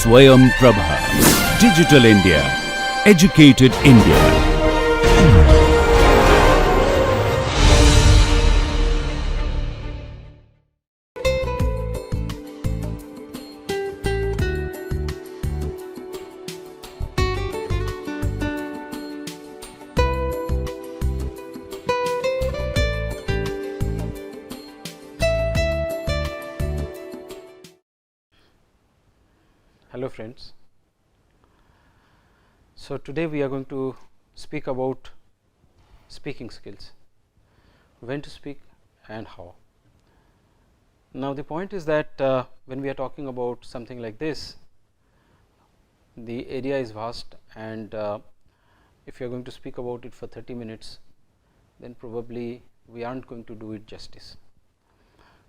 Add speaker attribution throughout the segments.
Speaker 1: Swayam Prabha. Digital India. Educated India.
Speaker 2: Hello friends. So today we are going to speak about speaking skills, when to speak and how. Now the point is that when we are talking about something like this, the area is vast, and if you are going to speak about it for 30 minutes, then probably we aren't going to do it justice.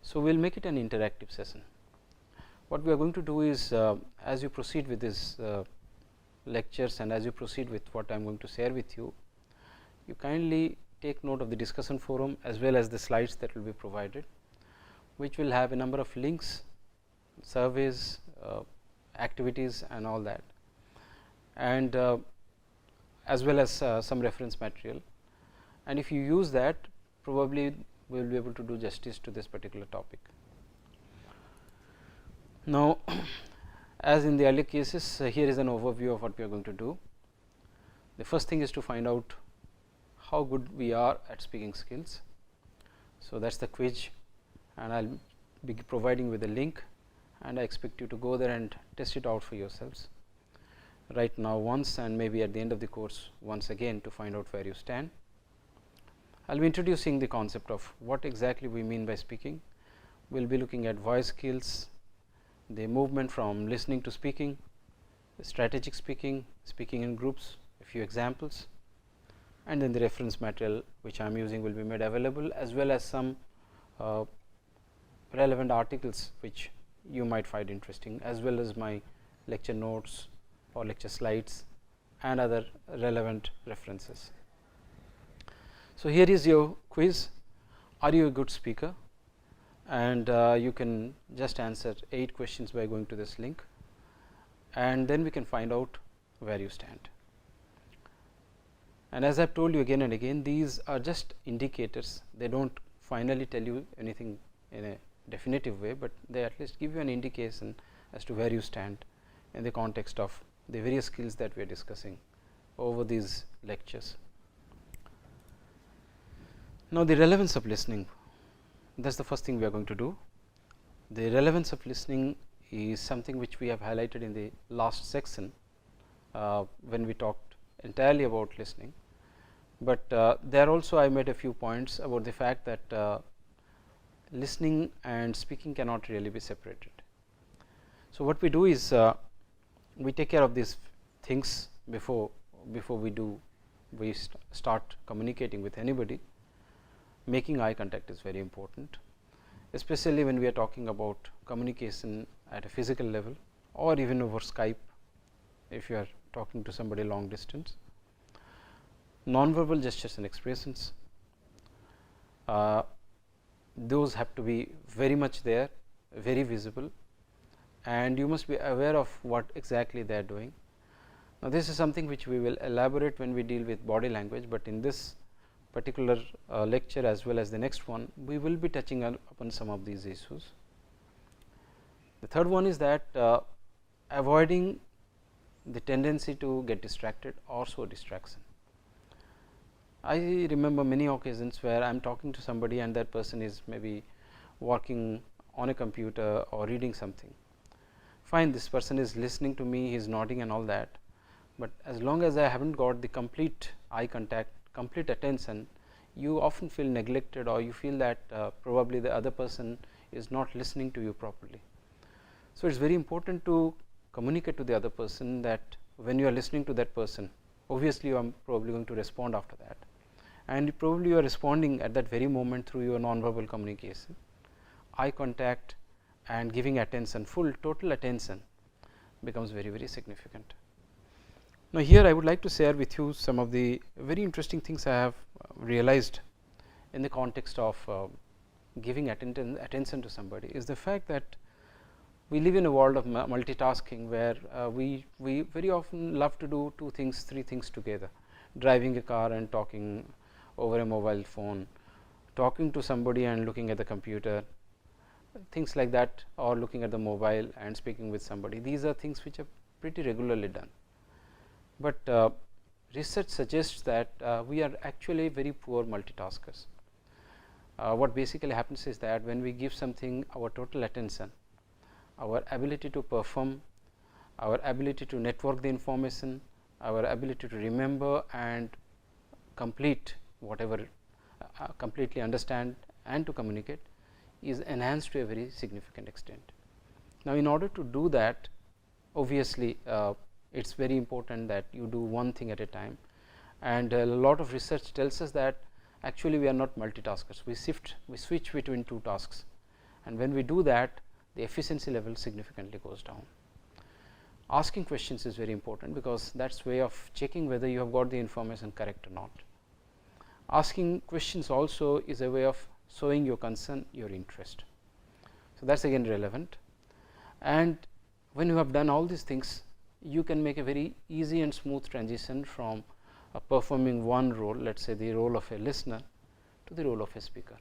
Speaker 2: So we will make it an interactive session. What we are going to do is, as you proceed with these lectures and as you proceed with what I am going to share with you, you kindly take note of the discussion forum as well as the slides that will be provided, which will have a number of links, surveys, activities and all that, and as well as some reference material. And if you use that, probably we will be able to do justice to this particular topic. Now, as in the earlier cases, here is an overview of what we are going to do. The first thing is to find out how good we are at speaking skills. So, that is the quiz, and I will be providing with a link, and I expect you to go there and test it out for yourselves right now once, and maybe at the end of the course once again, to find out where you stand. I will be introducing the concept of what exactly we mean by speaking. We will be looking at voice skills, the movement from listening to speaking, strategic speaking, speaking in groups, a few examples, and then the reference material which I am using will be made available, as well as some relevant articles which you might find interesting, as well as my lecture notes or lecture slides and other relevant references. So, here is your quiz. Are you a good speaker? And you can just answer 8 questions by going to this link, and then we can find out where you stand. And as I have told you again and again, these are just indicators. They do not finally tell you anything in a definitive way, but they at least give you an indication as to where you stand in the context of the various skills that we are discussing over these lectures. Now, the relevance of listening. That is the first thing we are going to do. The relevance of listening is something which we have highlighted in the last section when we talked entirely about listening, but there also I made a few points about the fact that listening and speaking cannot really be separated. So, what we do is we take care of these things before we start communicating with anybody. Making eye contact is very important, especially when we are talking about communication at a physical level or even over Skype if you are talking to somebody long distance. Non-verbal gestures and expressions, those have to be very much there, very visible, and you must be aware of what exactly they are doing. Now, this is something which we will elaborate when we deal with body language, but in this particular lecture as well as the next one, we will be touching upon some of these issues. The third one is that avoiding the tendency to get distracted or show distraction. I remember many occasions where I am talking to somebody and that person is maybe working on a computer or reading something. Fine, this person is listening to me, he is nodding and all that, but as long as I have not got the complete eye contact, complete attention, you often feel neglected, or you feel that probably the other person is not listening to you properly. So, it is very important to communicate to the other person that when you are listening to that person, obviously you are probably going to respond after that, and probably you are responding at that very moment through your non-verbal communication. Eye contact and giving attention, full total attention, becomes very, very significant. Now, here I would like to share with you some of the very interesting things I have realized in the context of giving attention to somebody, is the fact that we live in a world of multitasking, where we very often love to do 2 things, 3 things together, driving a car and talking over a mobile phone, talking to somebody and looking at the computer, things like that, or looking at the mobile and speaking with somebody. These are things which are pretty regularly done, but research suggests that we are actually very poor multitaskers. What basically happens is that when we give something our total attention, our ability to perform, our ability to network the information, our ability to remember and complete whatever, completely understand and to communicate, is enhanced to a very significant extent. Now, in order to do that, obviously it is very important that you do one thing at a time, and a lot of research tells us that actually we are not multitaskers. We switch between 2 tasks, and when we do that, the efficiency level significantly goes down. Asking questions is very important, because that is way of checking whether you have got the information correct or not. Asking questions also is a way of showing your concern, your interest. So, that is again relevant, and when you have done all these things, you can make a very easy and smooth transition from performing one role, let us say the role of a listener, to the role of a speaker,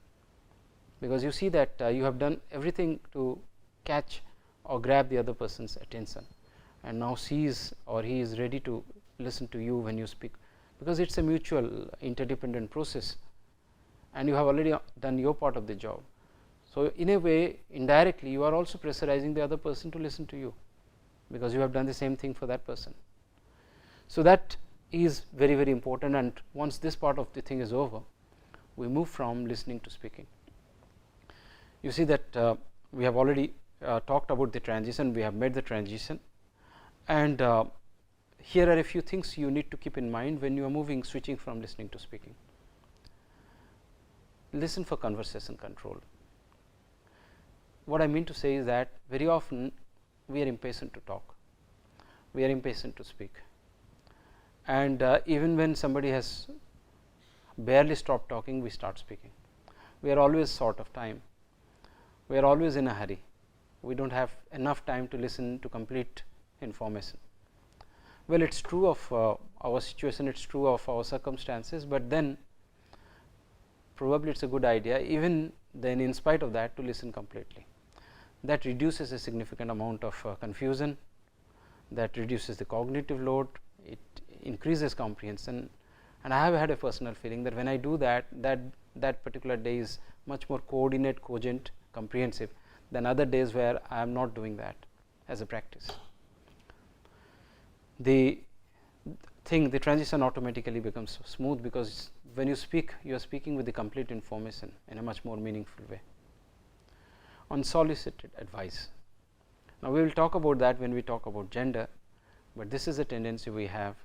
Speaker 2: because you see that you have done everything to catch or grab the other person's attention, and now she is or he is ready to listen to you when you speak, because it is a mutual interdependent process and you have already done your part of the job. So, in a way, indirectly you are also pressurizing the other person to listen to you, because you have done the same thing for that person. So, that is very, very important, and once this part of the thing is over, we move from listening to speaking. You see that we have already talked about the transition, we have made the transition, and here are a few things you need to keep in mind when you are switching from listening to speaking. Listen for conversation control. What I mean to say is that very often we are impatient to talk, we are impatient to speak, and even when somebody has barely stopped talking, we start speaking. We are always short of time, we are always in a hurry, we do not have enough time to listen to complete information. Well, it is true of our situation, it is true of our circumstances, but then probably it is a good idea even then, in spite of that, to listen completely. That reduces a significant amount of confusion, that reduces the cognitive load, it increases comprehension, and I have had a personal feeling that when I do that, that particular day is much more coordinate, cogent, comprehensive than other days where I am not doing that as a practice. The transition automatically becomes smooth, because when you speak, you are speaking with the complete information in a much more meaningful way. Unsolicited advice. Now, we will talk about that when we talk about gender, but this is a tendency we have,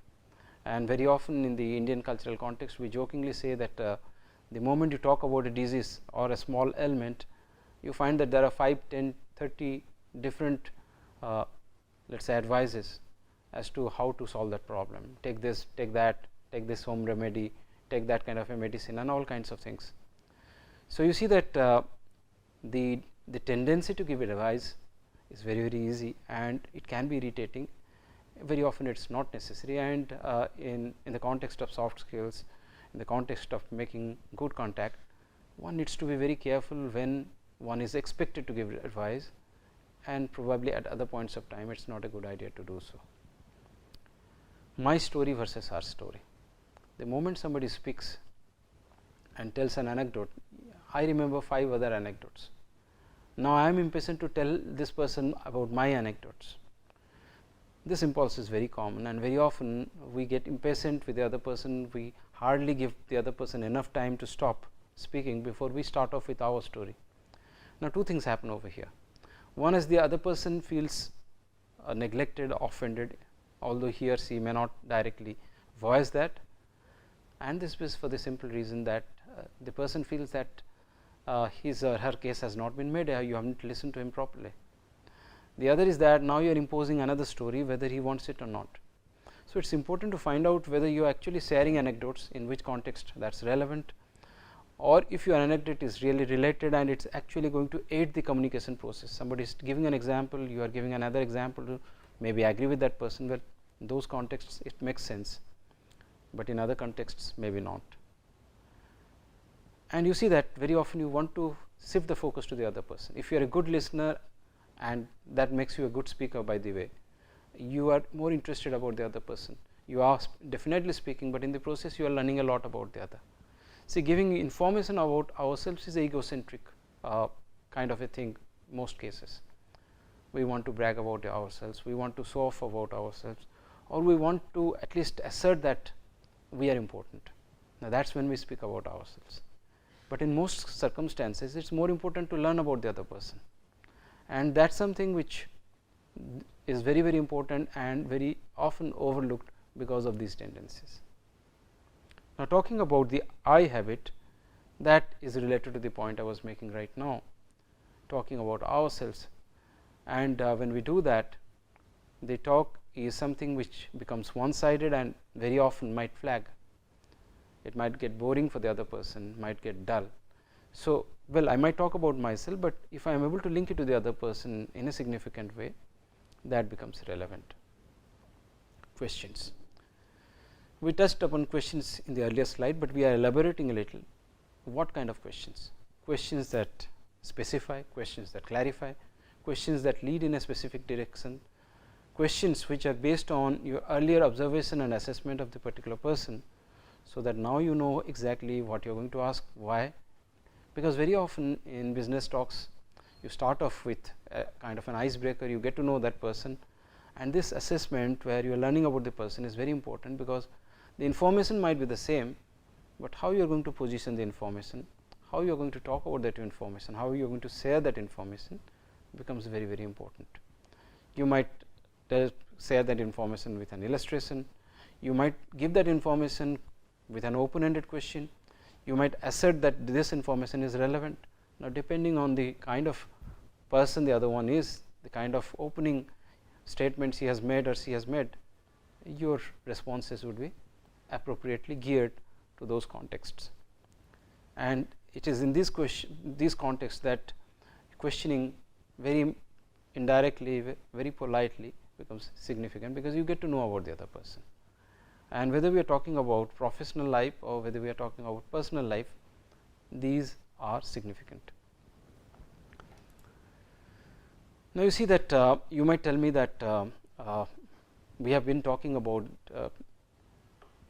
Speaker 2: and very often in the Indian cultural context, we jokingly say that the moment you talk about a disease or a small ailment, you find that there are 5, 10, 30 different let us say advices as to how to solve that problem. Take this, take that, take this home remedy, take that kind of a medicine, and all kinds of things. So, you see that the tendency to give advice is very, very easy, and it can be irritating. Very often it is not necessary, and in the context of soft skills, in the context of making good contact, one needs to be very careful when one is expected to give advice, and probably at other points of time it is not a good idea to do so. My story versus her story. The moment somebody speaks and tells an anecdote, I remember 5 other anecdotes. Now, I am impatient to tell this person about my anecdotes. This impulse is very common, and very often we get impatient with the other person. We hardly give the other person enough time to stop speaking before we start off with our story. Now, 2 things happen over here. One is the other person feels neglected, offended, although he or she may not directly voice that, and this is for the simple reason that the person feels that his or her case has not been made, you have not listened to him properly. The other is that now you are imposing another story, whether he wants it or not. So, it is important to find out whether you are actually sharing anecdotes, in which context that is relevant, or if your anecdote is really related and it is actually going to aid the communication process. Somebody is giving an example, you are giving another example to maybe agree with that person, well, in those contexts it makes sense, but in other contexts maybe not. And you see that very often you want to shift the focus to the other person. If you are a good listener, and that makes you a good speaker, by the way, you are more interested about the other person. You are definitely speaking, but in the process you are learning a lot about the other. See, giving information about ourselves is egocentric kind of a thing. Most cases we want to brag about ourselves, we want to show off about ourselves, or we want to at least assert that we are important. Now, that is when we speak about ourselves, but in most circumstances it is more important to learn about the other person, and that is something which is very, very important and very often overlooked because of these tendencies. Now, talking about the I habit, that is related to the point I was making right now, talking about ourselves, and when we do that, the talk is something which becomes one sided and very often might flag. It might get boring for the other person, might get dull. So, well, I might talk about myself, but if I am able to link it to the other person in a significant way, that becomes relevant. Questions. We touched upon questions in the earlier slide, but we are elaborating a little. What kind of questions? Questions that specify, questions that clarify, questions that lead in a specific direction, questions which are based on your earlier observation and assessment of the particular person, so that now you know exactly what you are going to ask, why. Because very often in business talks, you start off with a kind of an icebreaker, you get to know that person, and this assessment where you are learning about the person is very important, because the information might be the same, but how you are going to position the information, how you are going to talk about that information, how you are going to share that information becomes very, very important. You might share that information with an illustration, you might give that information with an open ended question, you might assert that this information is relevant. Now, depending on the kind of person the other one is, the kind of opening statements he has made or she has made, your responses would be appropriately geared to those contexts. And it is in these contexts that questioning very indirectly, very politely becomes significant, because you get to know about the other person. And whether we are talking about professional life or whether we are talking about personal life, these are significant. Now, you see that you might tell me that we have been talking about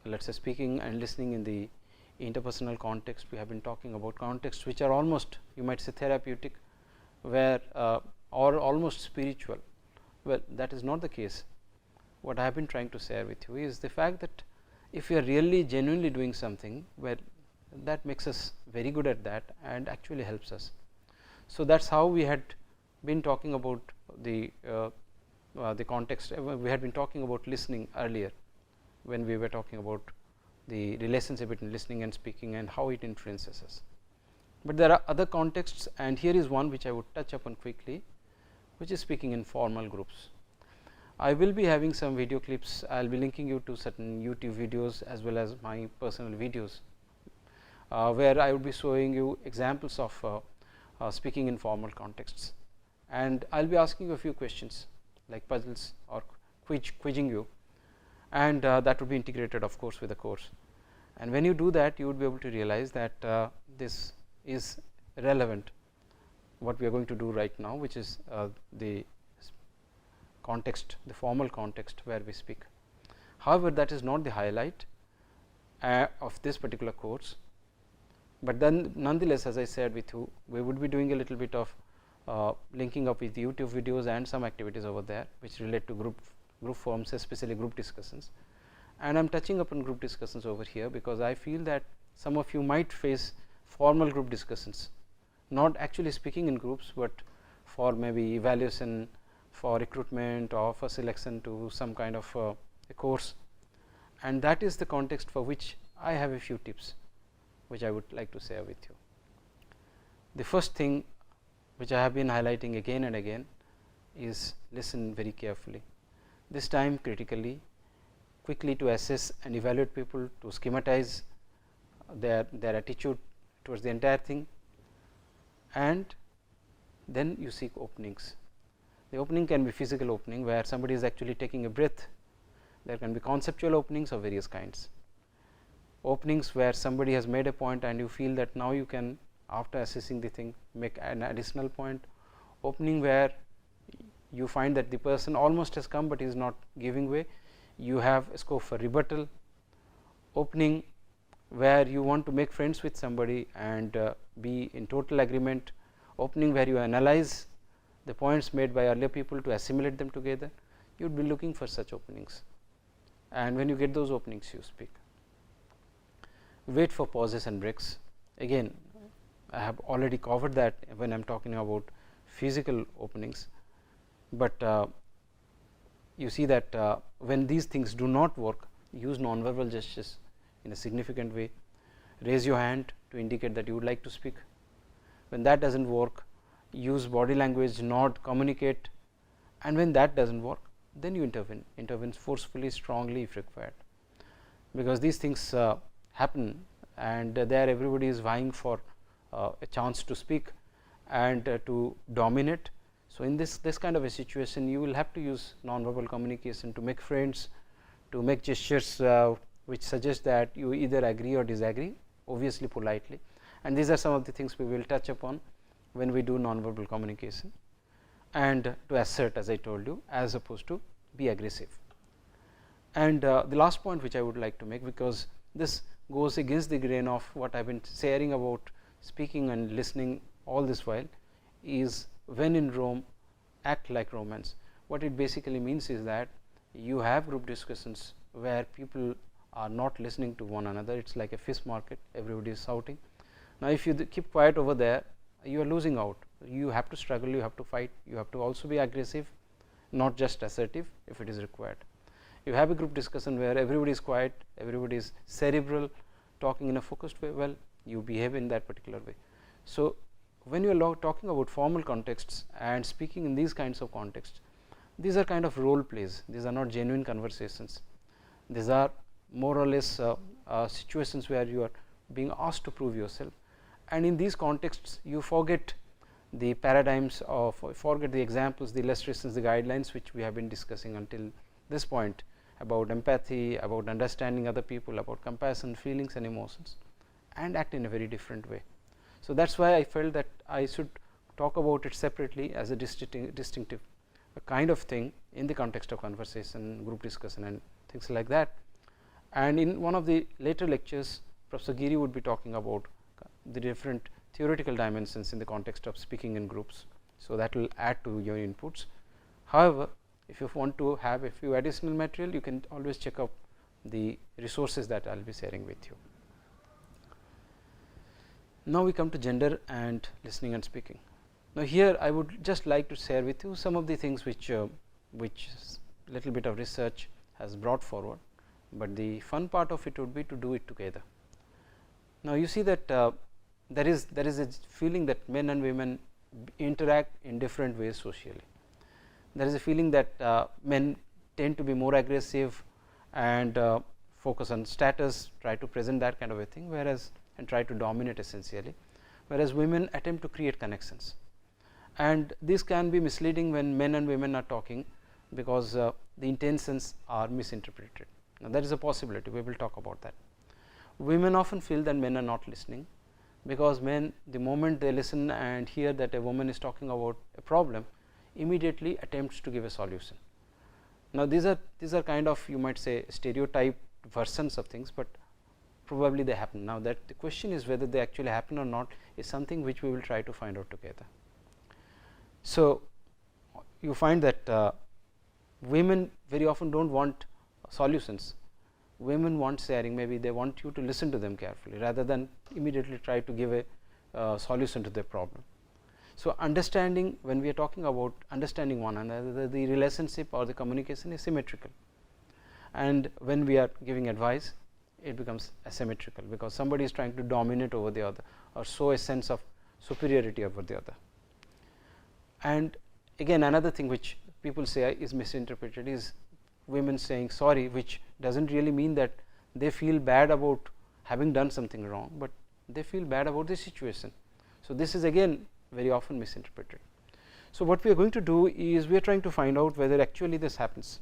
Speaker 2: let us say speaking and listening in the interpersonal context. We have been talking about contexts which are almost, you might say, therapeutic, where or almost spiritual. Well, that is not the case. What I have been trying to share with you is the fact that if we are really genuinely doing something, well, that makes us very good at that and actually helps us. So, that is how we had been talking about the context. We had been talking about listening earlier, when we were talking about the relationship between listening and speaking and how it influences us. But there are other contexts, and here is one which I would touch upon quickly, which is speaking in formal groups. I will be having some video clips. I will be linking you to certain YouTube videos as well as my personal videos, where I will be showing you examples of speaking in formal contexts, and I will be asking you a few questions like puzzles or quizzing you, and that would be integrated, of course, with the course. And when you do that, you would be able to realize that this is relevant, what we are going to do right now, which is the context, the formal context where we speak. However, that is not the highlight of this particular course, but then nonetheless, as I said with you, we would be doing a little bit of linking up with YouTube videos and some activities over there which relate to group forums, especially group discussions. And I am touching upon group discussions over here, because I feel that some of you might face formal group discussions, not actually speaking in groups, but for maybe evaluation, for recruitment or for selection to some kind of a course, and that is the context for which I have a few tips which I would like to share with you. The first thing which I have been highlighting again and again is listen very carefully, this time critically, quickly to assess and evaluate people, to schematize their attitude towards the entire thing, and then you seek openings. The opening can be physical opening, where somebody is actually taking a breath. There can be conceptual openings of various kinds. Openings where somebody has made a point and you feel that now you can, after assessing the thing, make an additional point. Opening where you find that the person almost has come, but is not giving way, you have a scope for rebuttal. Opening where you want to make friends with somebody and be in total agreement. Opening where you analyze the points made by earlier people to assimilate them together. You would be looking for such openings, and when you get those openings, you speak. Wait for pauses and breaks. Again, I have already covered that when I am talking about physical openings, but you see that when these things do not work, use non-verbal gestures in a significant way. Raise your hand to indicate that you would like to speak. When that does not work, use body language, nod, communicate, and when that does not work, then you intervene forcefully, strongly if required, because these things happen, and there everybody is vying for a chance to speak and to dominate. So, in this kind of a situation, you will have to use non-verbal communication to make friends, to make gestures which suggest that you either agree or disagree, obviously politely, and these are some of the things we will touch upon when we do non-verbal communication, and to assert, as I told you, as opposed to be aggressive. And the last point which I would like to make, because this goes against the grain of what I have been sharing about speaking and listening all this while, is when in Rome, act like Romans. What it basically means is that you have group discussions where people are not listening to one another. It is like a fish market, everybody is shouting. Now, if you keep quiet over there, you are losing out. You have to struggle, you have to fight, you have to also be aggressive, not just assertive if it is required. You have a group discussion where everybody is quiet, everybody is cerebral, talking in a focused way, well, you behave in that particular way. So, when you are talking about formal contexts and speaking in these kinds of contexts, these are kind of role plays, these are not genuine conversations. These are more or less situations where you are being asked to prove yourself, and in these contexts you forget the paradigms of, forget the examples, the illustrations, the guidelines which we have been discussing until this point about empathy, about understanding other people, about compassion, feelings and emotions, and act in a very different way. So, that is why I felt that I should talk about it separately as a distinctive kind of thing in the context of conversation, group discussion and things like that. And in one of the later lectures, Professor Giri would be talking about the different theoretical dimensions in the context of speaking in groups. So, that will add to your inputs. However, if you want to have a few additional material, you can always check out the resources that I will be sharing with you. Now, we come to gender and listening and speaking. Now, here I would just like to share with you some of the things which little bit of research has brought forward, but the fun part of it would be to do it together. Now, you see that there is a feeling that men and women interact in different ways socially. There is a feeling that men tend to be more aggressive and focus on status, try to present that kind of a thing, whereas and try to dominate essentially, whereas women attempt to create connections. And this can be misleading when men and women are talking, because the intentions are misinterpreted. Now, that is a possibility, we will talk about that. Women often feel that men are not listening, because men, the moment they listen and hear that a woman is talking about a problem, immediately attempts to give a solution. Now, these are kind of, you might say, stereotyped versions of things, but probably they happen. Now, that the question is whether they actually happen or not is something which we will try to find out together. So, you find that women very often do not want solutions, women want sharing, maybe they want you to listen to them carefully rather than immediately try to give a solution to their problem. So, understanding, when we are talking about understanding one another, the relationship or the communication is symmetrical, and when we are giving advice, it becomes asymmetrical, because somebody is trying to dominate over the other or show a sense of superiority over the other. And again, another thing which people say is misinterpreted is women saying sorry, which does not really mean that they feel bad about having done something wrong, but they feel bad about the situation. So, this is again very often misinterpreted. So, what we are going to do is we are trying to find out whether actually this happens.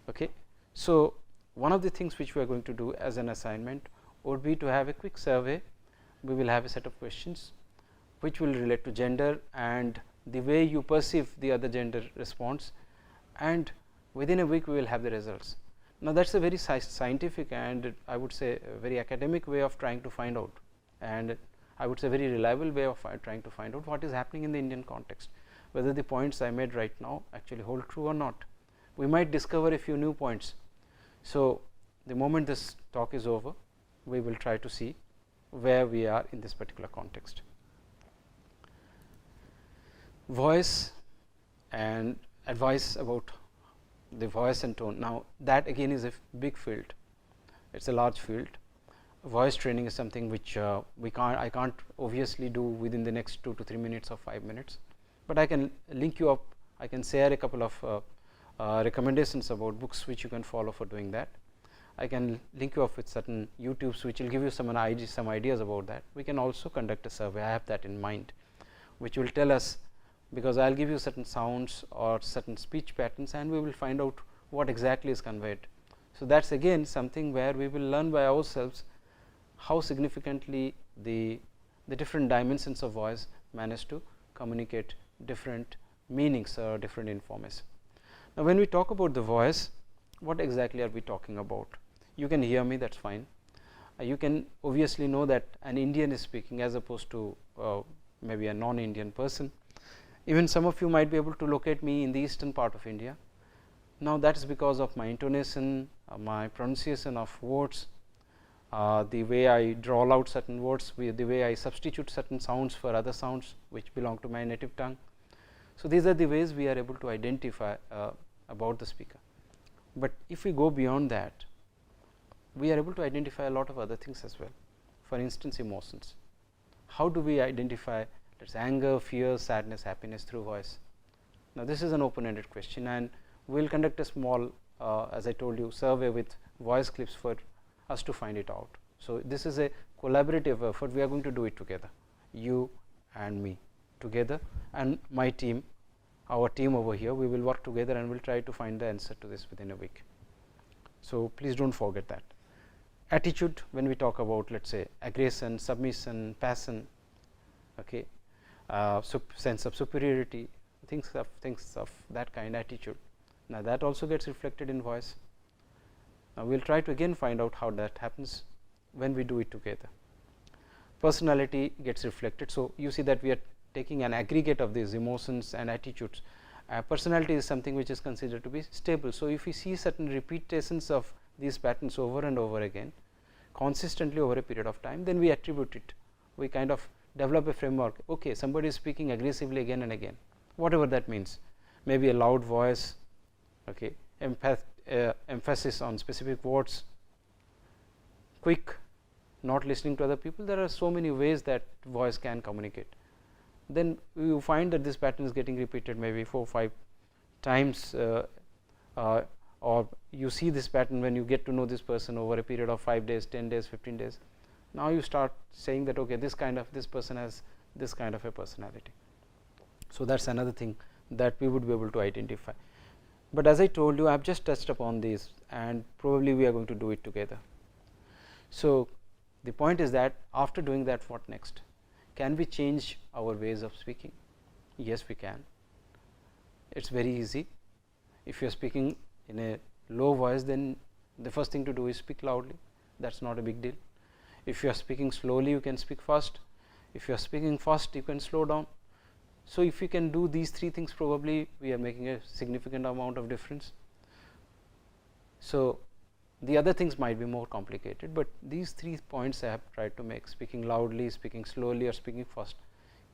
Speaker 2: Okay. So, one of the things which we are going to do as an assignment would be to have a quick survey. We will have a set of questions which will relate to gender and the way you perceive the other gender response, and within a week we will have the results. Now, that is a very scientific and I would say a very academic way of trying to find out, and I would say very reliable way of trying to find out what is happening in the Indian context, whether the points I made right now actually hold true or not. We might discover a few new points. So, the moment this talk is over, we will try to see where we are in this particular context. Voice and advice about the voice and tone. Now, that again is a big field, it is a large field. Voice training is something which I can't obviously do within the next 2 to 3 minutes or 5 minutes, but I can link you up, I can share a couple of recommendations about books which you can follow for doing that. I can link you up with certain YouTubes which will give you some ideas about that. We can also conduct a survey, I have that in mind, which will tell us, because I will give you certain sounds or certain speech patterns and we will find out what exactly is conveyed. So, that is again something where we will learn by ourselves how significantly the different dimensions of voice manage to communicate different meanings or different information. Now, when we talk about the voice, what exactly are we talking about? You can hear me, that is fine. You can obviously know that an Indian is speaking as opposed to maybe a non-Indian person. Even some of you might be able to locate me in the eastern part of India. Now, that is because of my intonation, my pronunciation of words, the way I draw out certain words, the way I substitute certain sounds for other sounds which belong to my native tongue. So, these are the ways we are able to identify about the speaker. But if we go beyond that, we are able to identify a lot of other things as well. For instance, emotions. How do we identify, let us say, anger, fear, sadness, happiness through voice? Now, this is an open ended question, and we will conduct a small as I told you, survey with voice clips for us to find it out. So, this is a collaborative effort, we are going to do it together, you and me together, and my team, our team over here, we will work together and we will try to find the answer to this within a week. So, please do not forget that. Attitude, when we talk about, let us say, aggression, submission, passion, okay, sense of superiority, things of that kind, attitude. Now, that also gets reflected in voice. Now, we will try to again find out how that happens when we do it together. Personality gets reflected. So, you see that we are taking an aggregate of these emotions and attitudes. Personality is something which is considered to be stable. So, if we see certain repetitions of these patterns over and over again consistently over a period of time, then we attribute it, we kind of develop a framework. Okay, somebody is speaking aggressively again and again, whatever that means, maybe a loud voice, okay, emphasis on specific words, quick, not listening to other people. There are so many ways that voice can communicate. Then you find that this pattern is getting repeated maybe 4 or 5 times, or you see this pattern when you get to know this person over a period of 5 days, 10 days, 15 days. Now, you start saying that okay, this person has this kind of a personality. So, that is another thing that we would be able to identify. But as I told you, I have just touched upon these, and probably we are going to do it together. So, the point is that after doing that, what next? Can we change our ways of speaking? Yes, we can. It is very easy. If you are speaking in a low voice, then the first thing to do is speak loudly. That is not a big deal. If you are speaking slowly, you can speak fast. If you are speaking fast, you can slow down. So, if you can do these 3 things, probably we are making a significant amount of difference. So, the other things might be more complicated, but these 3 points I have tried to make, speaking loudly, speaking slowly, or speaking fast,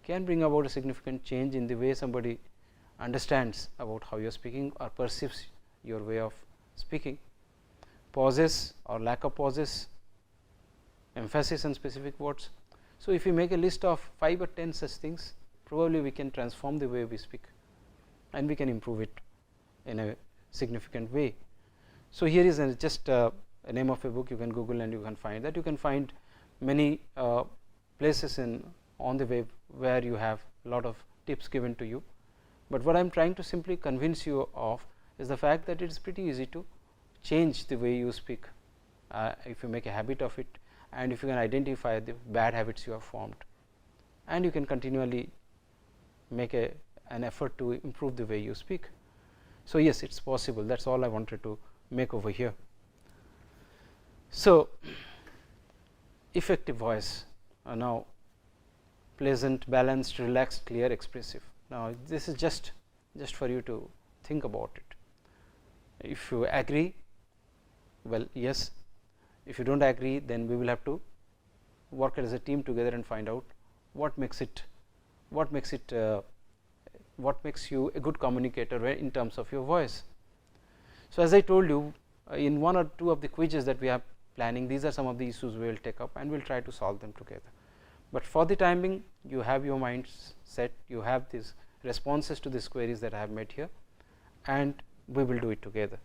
Speaker 2: can bring about a significant change in the way somebody understands about how you are speaking or perceives your way of speaking. Pauses or lack of pauses, emphasis on specific words. So, if you make a list of 5 or 10 such things, probably we can transform the way we speak and we can improve it in a significant way. So, here is just a name of a book, you can Google and you can find that. You can find many places on the web where you have a lot of tips given to you, but what I am trying to simply convince you of is the fact that it is pretty easy to change the way you speak if you make a habit of it, and if you can identify the bad habits you have formed, and you can continually make an effort to improve the way you speak. So, yes, it is possible, that is all I wanted to make over here. So, effective voice, now pleasant, balanced, relaxed, clear, expressive. Now, this is just for you to think about it. If you agree, well, yes. If you do not agree, then we will have to work as a team together and find out what makes you a good communicator in terms of your voice. So, as I told you, in one or two of the quizzes that we are planning, these are some of the issues we will take up and we will try to solve them together. But for the time being, you have your minds set, you have these responses to these queries that I have made here, and we will do it together.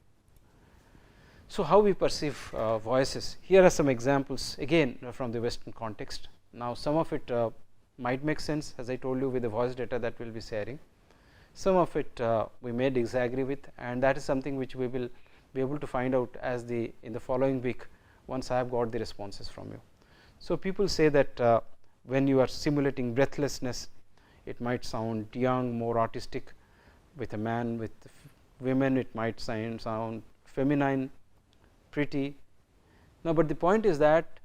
Speaker 2: So, how we perceive voices? Here are some examples again from the Western context. Now, some of it might make sense, as I told you, with the voice data that we will be sharing. Some of it we may disagree with, and that is something which we will be able to find out in the following week once I have got the responses from you. So, people say that when you are simulating breathlessness, it might sound young, more artistic. With a man, with women, it might sound feminine, pretty. Now, but the point is that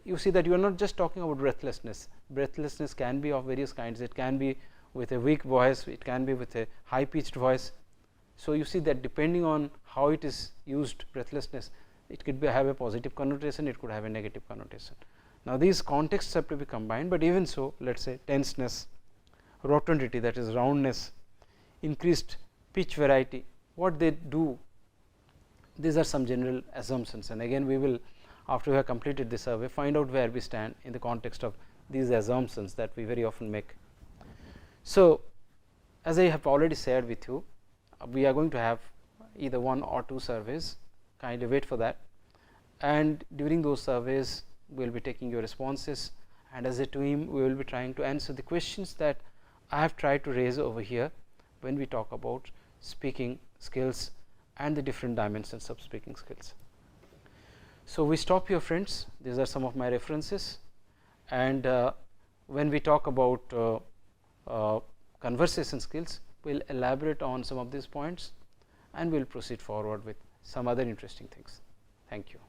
Speaker 2: you see that you are not just talking about breathlessness. Breathlessness can be of various kinds. It can be with a weak voice, it can be with a high pitched voice. So, you see that depending on how it is used, breathlessness, it could have a positive connotation, it could have a negative connotation. Now, these contexts have to be combined, but even so, let us say tenseness, rotundity, that is roundness, increased pitch variety, what they do, these are some general assumptions, and again we will, after we have completed the survey, find out where we stand in the context of these assumptions that we very often make. So, as I have already shared with you, we are going to have either 1 or 2 surveys, kindly wait for that, and during those surveys we will be taking your responses, and as a team we will be trying to answer the questions that I have tried to raise over here when we talk about speaking skills and the different dimensions of speaking skills. So, we stop here, friends. These are some of my references, and when we talk about conversation skills, we will elaborate on some of these points and we will proceed forward with some other interesting things. Thank you.